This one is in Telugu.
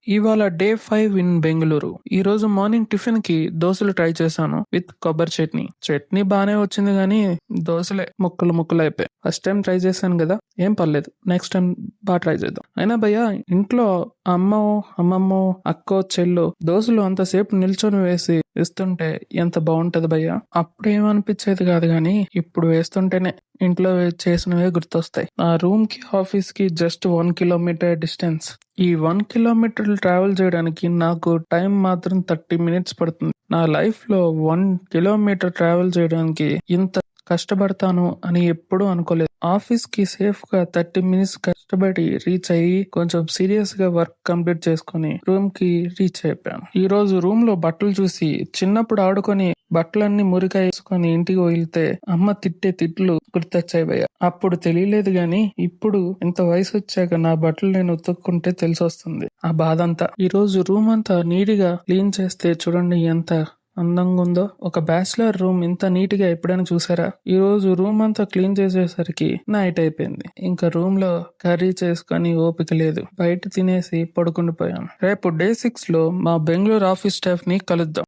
ఇవాళ డే 5 ఇన్ బెంగుళూరు. ఈ రోజు మార్నింగ్ టిఫిన్ కి దోశలు ట్రై చేశాను విత్ కొబ్బరి చట్నీ. చట్నీ బానే వచ్చింది గానీ దోశలే ముక్కలు ముక్కలు అయిపోయాయి. ఫస్ట్ టైం ట్రై చేశాను కదా, ఏం పర్లేదు. నెక్స్ట్ టైం బాగా ట్రై చేద్దాం. అయినా భయ్యా, ఇంట్లో అమ్మో, అమ్మమ్మో, అక్కో, చెల్లో దోశలు అంతసేపు నిల్చొని వేసి ఇస్తుంటే ఎంత బాగుంటది భయ్యా. అప్పుడు ఏమనిపించేది కాదు గానీ ఇప్పుడు వేస్తుంటేనే ఇంట్లో చేసినవే గుర్తొస్తాయి. నా రూమ్ కి ఆఫీస్ కి జస్ట్ 1 కిలోమీటర్ డిస్టెన్స్. ఈ 1 కిలోమీటర్ ట్రావెల్ చేయడానికి నాకు టైం మాత్రం 30 మినిట్స్ పడుతుంది. నా లైఫ్ లో 1 కిలోమీటర్ ట్రావెల్ చేయడానికి ఇంత కష్టపడతాను అని ఎప్పుడూ అనుకోలేదు. ఆఫీస్ కి సేఫ్ గా 30 మినిట్స్ కష్టపడి రీచ్ అయ్యి కొంచెం సీరియస్ గా వర్క్ కంప్లీట్ చేసుకుని రూమ్ కి రీచ్ అయిపోయాను. ఈ రోజు రూమ్ లో బట్టలు చూసి చిన్నప్పుడు ఆడుకొని బట్టలన్నీ మురిగా వేసుకొని ఇంటికి వెళ్తే అమ్మ తిట్టే తిట్లు గుర్తొచ్చాయి భయ్య. అప్పుడు తెలియలేదు గాని ఇప్పుడు ఇంత వయసు వచ్చాక నా బట్టలు నేను ఉతుక్కుంటే తెలిసొస్తుంది ఆ బాధ అంతా. ఈ రోజు రూమ్ అంతా నీట్గా క్లీన్ చేస్తే చూడండి ఎంత అందంగా ఉందో. ఒక బ్యాచిలర్ రూమ్ ఇంత నీట్ గా ఎప్పుడైనా చూసారా? ఈ రోజు రూమ్ అంతా క్లీన్ చేసేసరికి నైట్ అయిపోయింది. ఇంకా రూమ్ లో కర్రీ చేసుకొని ఓపిక లేదు. బయట తినేసి పడుకుండిపోయాను. రేపు డే 6 లో మా బెంగళూరు ఆఫీస్ స్టాఫ్ ని కలుద్దాం.